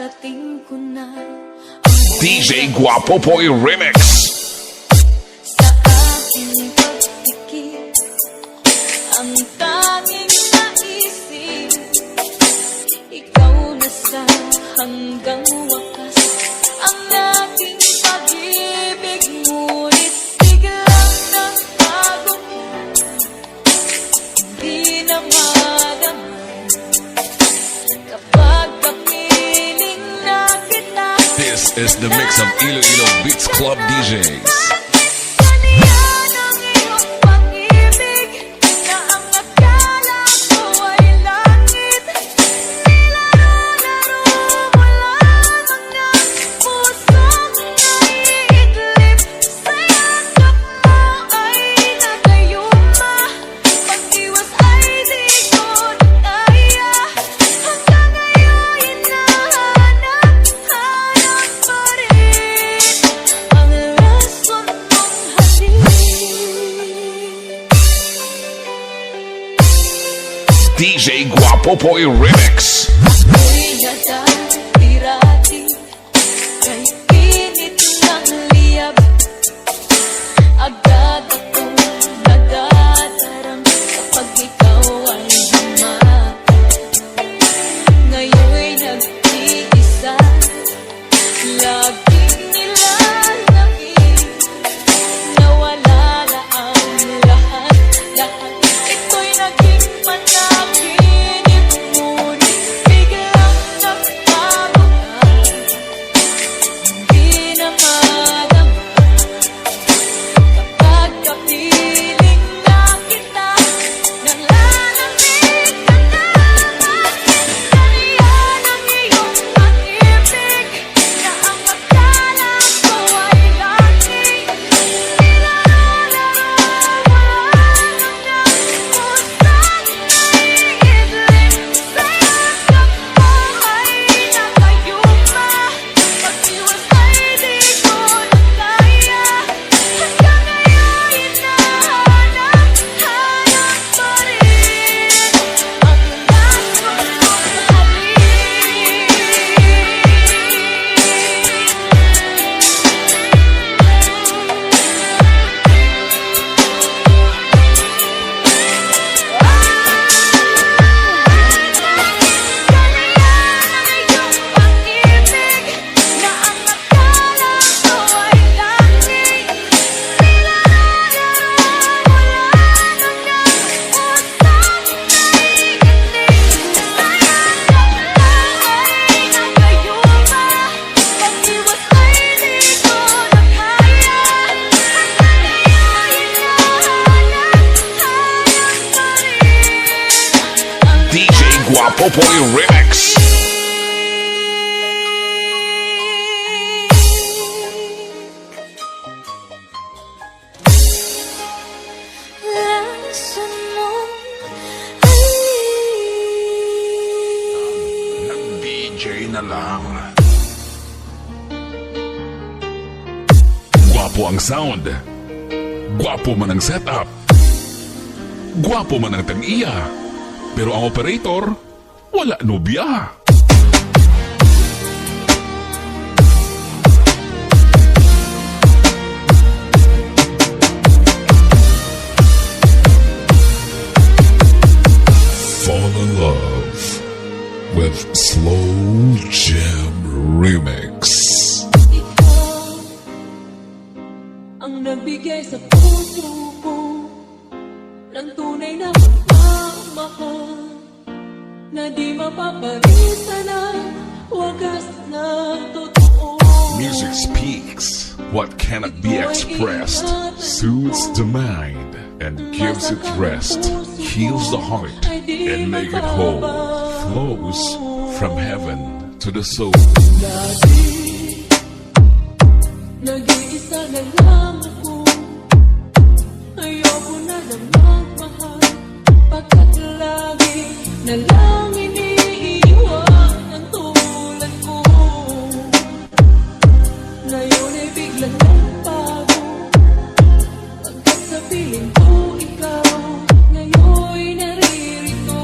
Narating ko na DJ Guapo Boy Remix. sa aking pagtikip. Ang tanging naisip, ikaw na sa hanggang wakas. Ang aking pag-ibig, ngunit biglang nagbago ka. Hindi na madamay kapag kapiling na kita. This is the mix of Iloilo Beats Club DJs. Kaniyan ang iyong pag-ibig, na ang akala ko ay langit. Nilaro-laro mo lang mga pusong naiidlip. Sa yakap mo ay nagayuma, pag-iwas ay di ko na kaya. Hanggang ngayon hinahanap pa rin ang rason mong halik. DJ Guapo Boy Remix. Ako'y nadati-rati kay init ng liyab. Agad akong nadadarang kapag ikaw ay humatid. Ngayon'y nag-iisa, laging nilalapit. Nawala na ang lahat-lahat. Ito'y naging panaginip, ngunit biglang nagbago ka. Hindi na madama kapag kapiling na kita. Nalalamig ka na. Kaniyan ang iyong pag-ibig, na ang akala ko ay langit. Nilaro-laro mo lang mga pusang naiidlip. Sa yakap mo ay nakayuma, pag-iwas ay di ko na kaya. Hanggang ngayon hinahanap pa rin ang rason mong DJ Guapo Boy Remix. rason mong Nag-DJ na lang. Guapo ang sound. Guapo man ang setup. Guapo man ang tag-iya. Pero ang operator, wala nobya. Fall in love with Slow Jam Remix. ikaw ang nagbigay sa puso ko ng tunay na pagmamahal, na di mapapalitan ng wagas na totoo. Music speaks what cannot be expressed, soothes the mind and gives it rest, heals the heart and make it whole, flows from heaven to the soul. Dati, nag-iisa na lang ako. Ayoko na lang magmahal, pagkat lagi na lang iniiwan ang tulad ko. Ngayon ay biglang nagbago, pagkat sa piling ko ikaw ngayon'y naririto.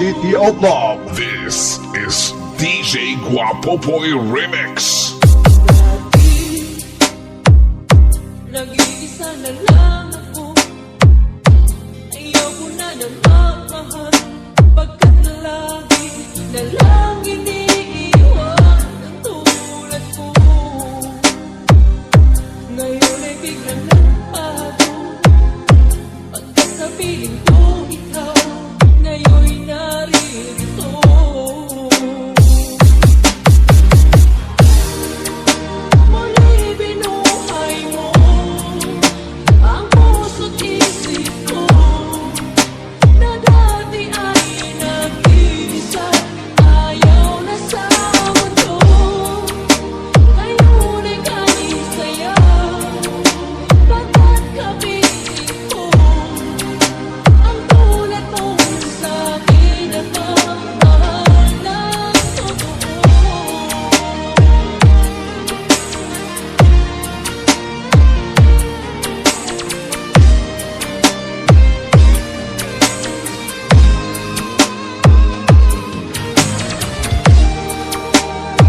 City of Love. This is DJ Guapo Boy Remix. Nag-iisa na lang ako. Ayaw ko na ng mamahal, pagkat lagi na lang iniiwan ang tulad ko. Ngayon ay biglang nagbago, pagkat sa piling ko ikaw ngayon'y naririto. Muli binuhay mo ang puso't isip ko, na dati ay nag-iisa, ayaw na sa mundo. Ngayon ay kanisaya, pagkat kapiling ko ang tulad mo sa'kin na pagmahal ng totoo.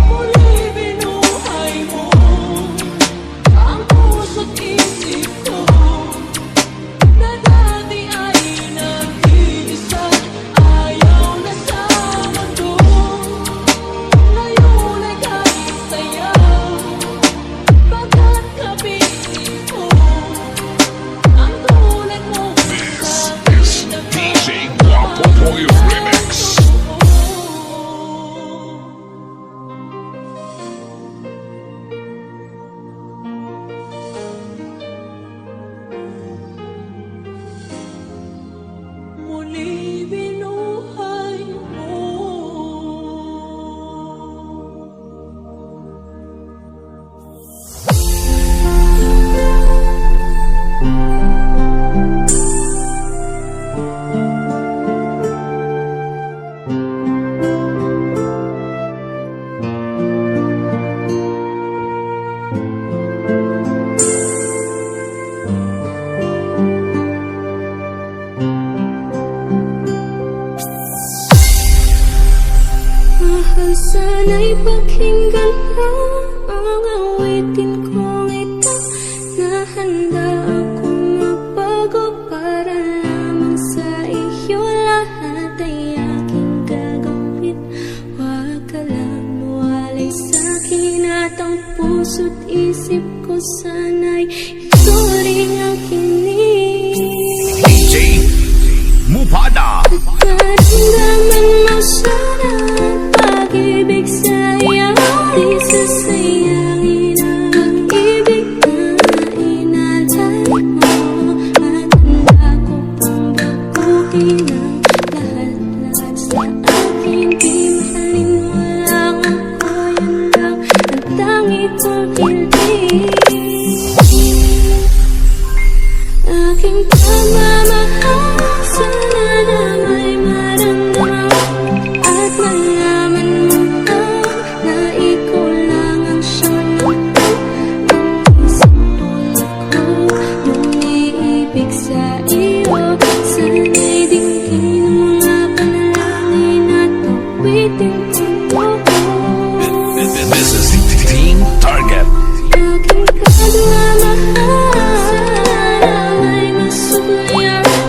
Muli binuhay mo ang puso't isip ko, na dati ay nag-iisa, ayaw na sa mundo. Ngayon ay kahit saya, pagkat kapiling ko ang tulad mo This sa'kin is na DJ Guapo Boy Remix. Muli binuhay mo. Mahal, sana'y pakinggan mo ang awitin kong ito, na handa akong magbago para lamang sa iyo. Lahat ay aking gagawin, huwag ka lang mawalay sa'kin, at ang puso't isip ko sana'y ito rin ang kinig. DJ Mupada. Maramdaman mo sana ang pag-ibig sa'yo, di sasayangin ang ibig na inalay mo, at handa ko pang baguhin ang lahat-lahat sa akin. Di mahalin mo lang ako, yan lang ang tangi kong hiling. Aking pagmamahal, sana na may maramdaman, at malaman mo na ikaw lang ang siyang nagtang. Ang isang tulad ko, yung iibig sa iyo, sana'y dinggin ang mga panalangin at awitin kong buo. This is Team Target. Aking pagmamahal, sana ay masuklayan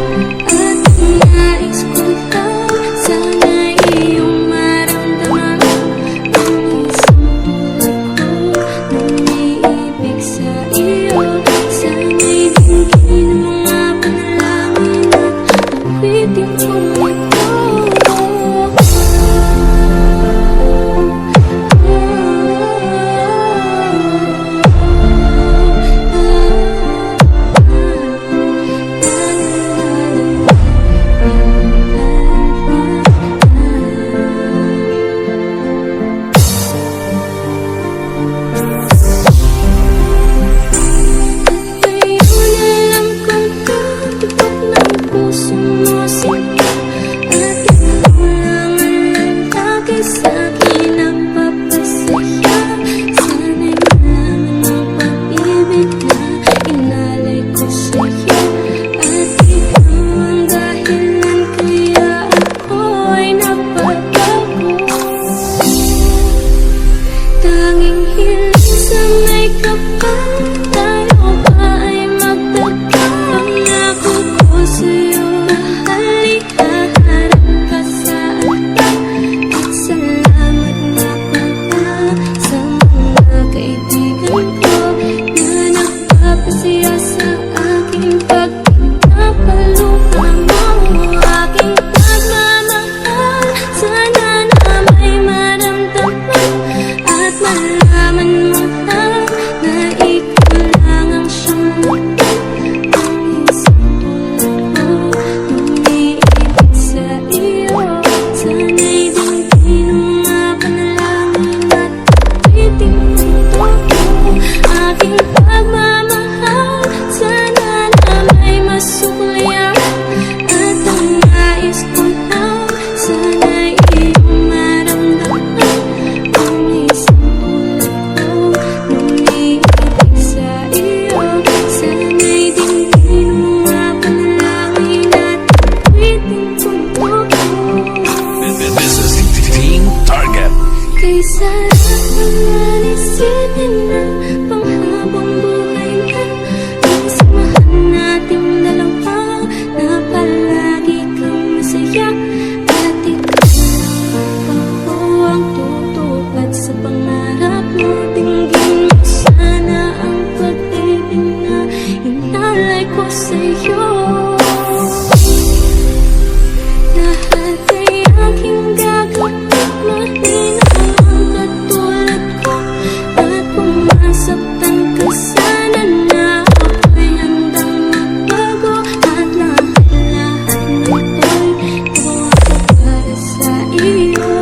nasasaktan ka sana na ako'y handang magbago at lahat-lahat nito'y gawa ko para sa iyo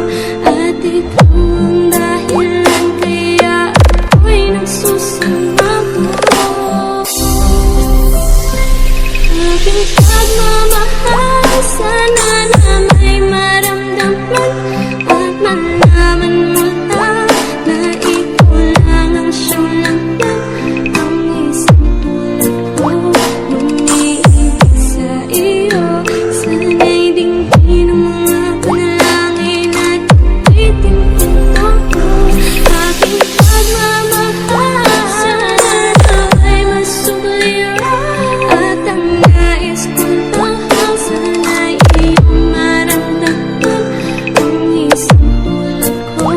at ikaw ang dahilan kaya ako'y nagsusumamo. Aking pagmamahal sana na may maramdaman at malaman mo lang na ikaw lang ang siyang laman. Ang isang tulad ko lumiibig sa iyo. Sana'y dinggin ang mga panalangin at ulitin ito. Aking pagmamahal sana ay masuklayo at ang nais kong mahal sana'y iyong maramdaman. Ang isang tulad ko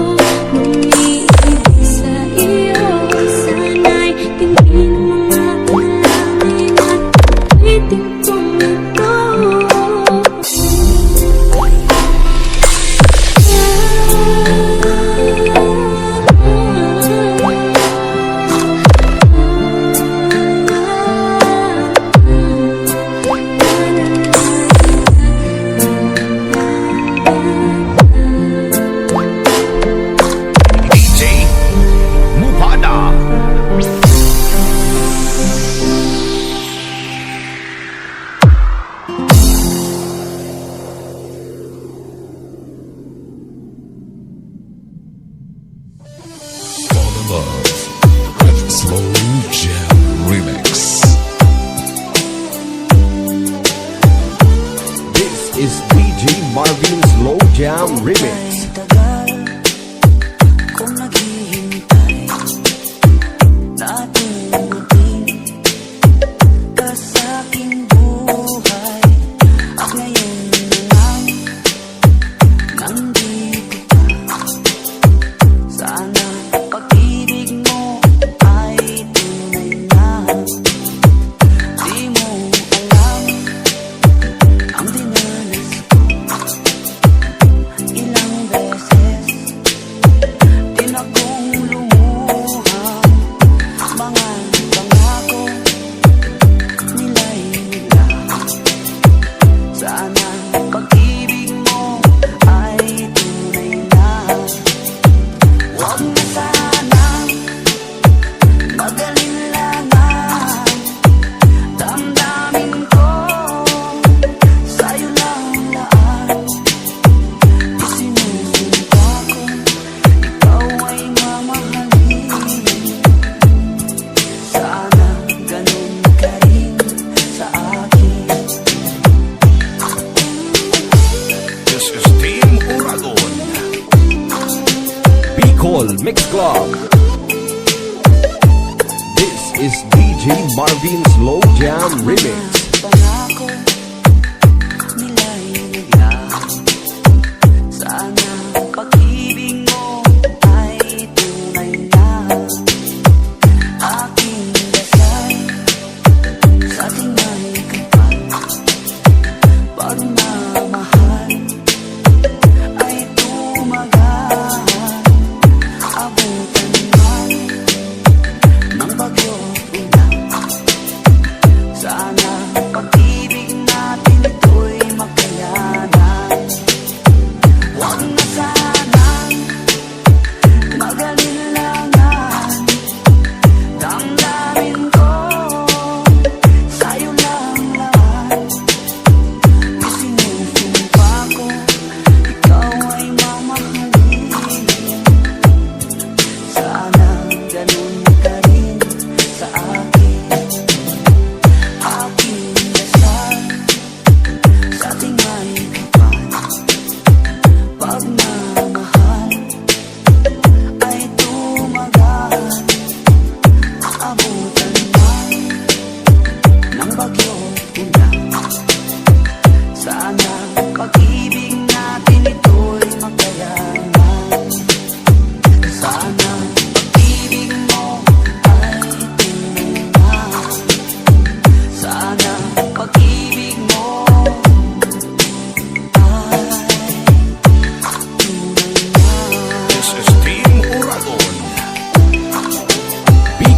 lumiibig sa iyo. Sana'y dinggin ang mga panalangin at ulitin kong ito. DJ Mupada. Fall in love with Slow Jam Remix. This is DJ Marvin Slow Jam Remix. Tagal kung naghihintay na dumating ka sa aking buhay at ngayon na lang nandito ka. Sana pag-ibig mo ay tunay na. Di mo alam ang dinanas ko. Ilang beses din akong lumuha. Mga pangako nila'y nila. Sana pag-ibig mo ay tunay na. Huwag na sana mag-alinlangan. Damdamin ko sa'yo lang lahat. Isinusumpa ko ikaw ay mamahalin. Sana ganun ka rin sa akin. This is Team Uragon. Bicol Mix Club. This is DJ Marvin Slow Jam Remix. Pangako nila'y naglaho. Sana pag-ibig mo ay tunay na. Aking dasal sa ating may kapal. Pagmamahal ay tumagal. Abutan man ng bagyo't ulan. Sana pag-ibig na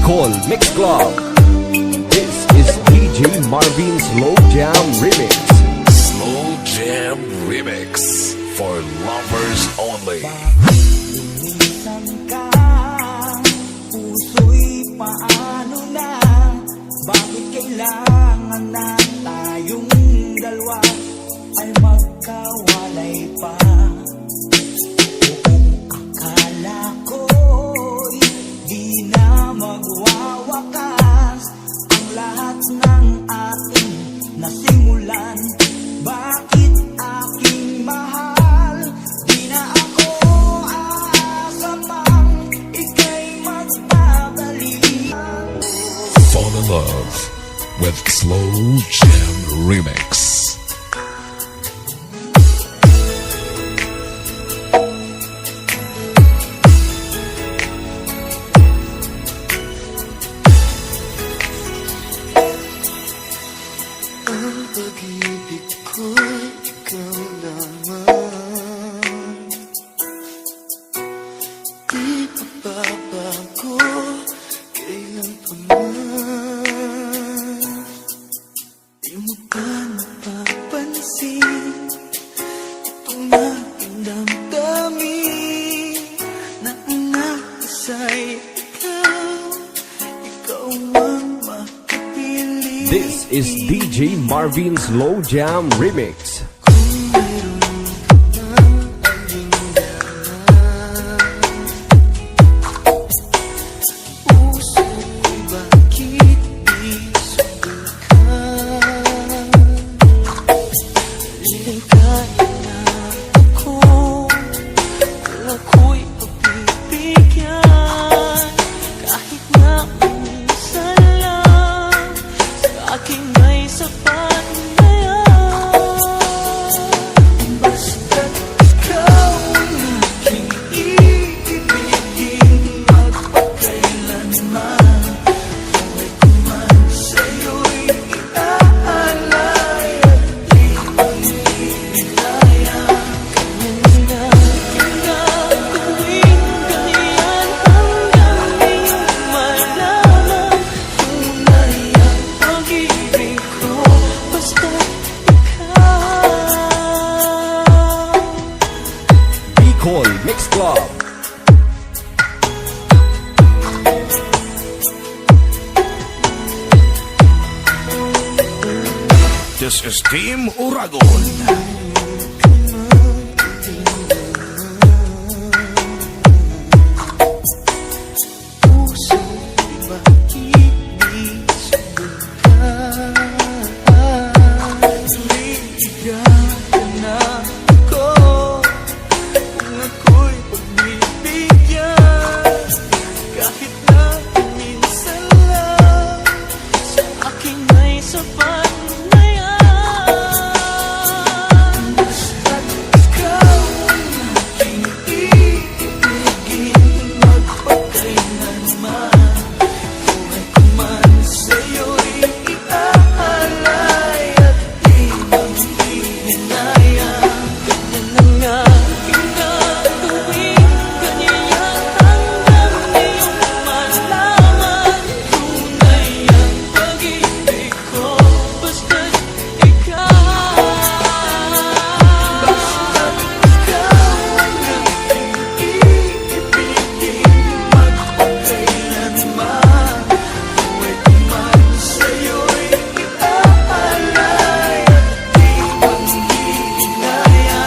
Bicol Mix Club. This is DJ Marvin's Slow Jam Remix. Slow Jam Remix for lovers only. Lumisan ka, puso'y paano na? Bakit kailangan na tayong dalawa ay magkawalay pa? Akala ko'y di na magwawakas ang lahat ng ating nasimulan. Bakit aking mahal? Di na ako aasa pang ika'y magbabalik. Fall in love with Slow Jam Remix. Ang pag-ibig ko'y ikaw lamang. Di mababago kailan pa man. Di mo ba napapansin itong aking damdamin na ang nakasa'y ikaw ang makapiling. This is DJ Marvin's Slow Jam Remix. Puso ko'y bakit di subukan? Liligaya na ako, kung ako'y pagbibigyan. Kahit na minsan lang, sa akin ay sapat na yan. Basta't ikaw ang aking iibigin, magpakailanman. Buhay ko man sa'yo'y iaalay at di manghihilaya. Ganyan na gagawin, ganyan hanggang iyong malaman. Tunay ang pag-ibig ko, basta't ikaw. Bicol Mix Club. This is Team Uragon. Puso ko'y bakit di subukan? Liligaya na ako, kung ako'y pagbibigyan. Kahit na minsan lang, sa akin ay sapat na yan. Basta't ikaw ang aking iibigin, magpakailanman. Buhay ko man sa'yo'y iaalay at di manghihinaya. Ganyan ang aking gagawin, ganyan hanggang iyong malaman. Tunay ang pag-ibig ko, basta't ikaw. Basta't ikaw ang aking iibigin, magpakailanman. Buhay ko man sa'yo'y iaalay at di manghihinaya.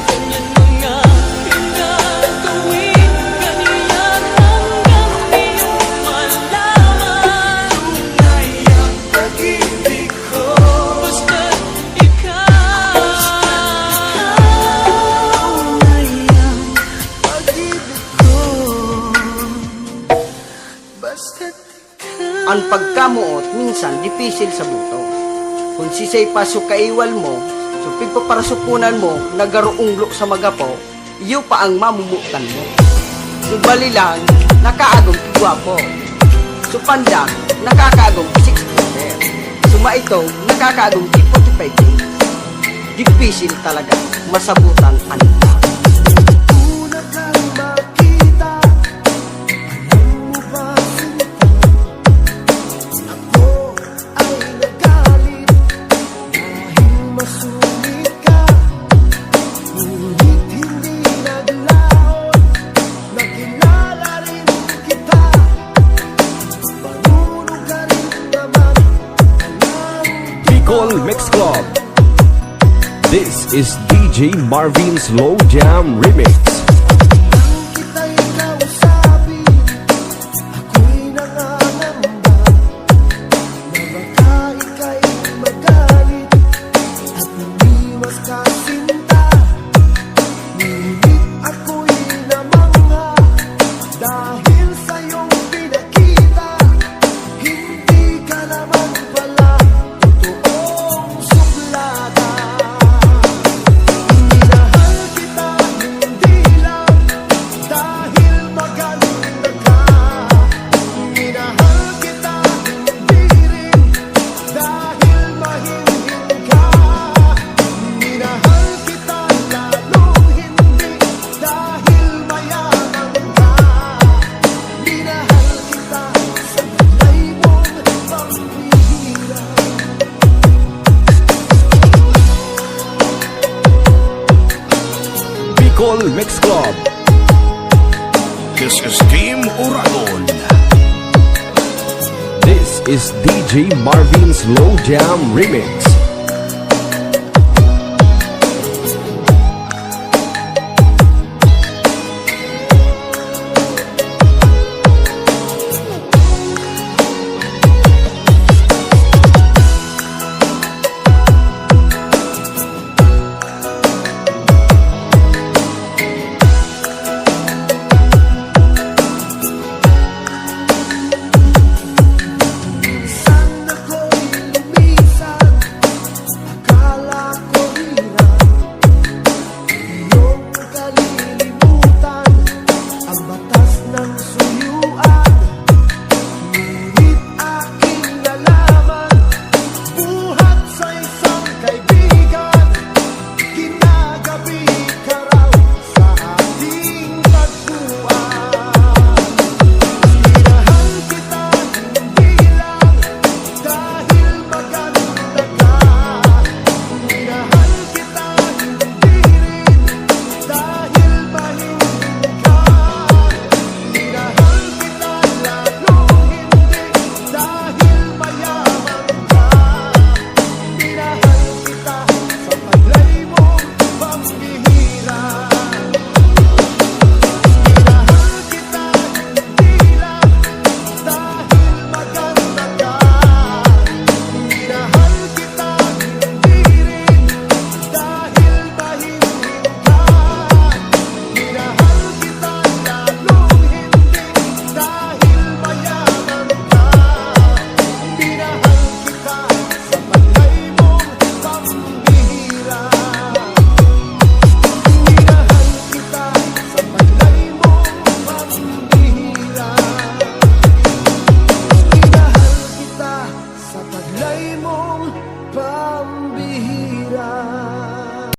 Ganyan ang aking gagawin, ganyan hanggang iyong malaman. Tunay ang pag-ibig ko, basta't ikaw. Tunay ang pag-ibig ko, basta't ikaw. Ang pagkamuot minsan dipisil sa buto. Kung sisay paso kaiwal mo, so pigpaparasupunan mo, nagaruunglo sa magapo, iyo pa ang mamumutan mo. Subali lang, nakaagong igwapo. Supandak, nakakaagong 6 Sumaitong, nakakaagong 45 days. Dipisil talaga, masabutan ang tao. Una kang makita, alam mo ba sinta? Bicol Mix Club. This is DJ Marvin's Slow Jam Remix. Kita'y kausapin, ako'y nangangamba na baka ika'y magalit at umiwas ka sinta. Ngunit ako'y namangha dahil sa iyong pinakita. Hindi ka naman pala totoong suplada. Minahal kita hindi lang dahil maganda ka. Minahal kita hindi rin dahil mahilig ka. Minahal kita lalong hindi dahil mayaman ka. Minahal kita sa kulay mong pambihira. Bicol Mix Club. This is Team Uragon. This is DJ Marvin's Slow Jam Remix.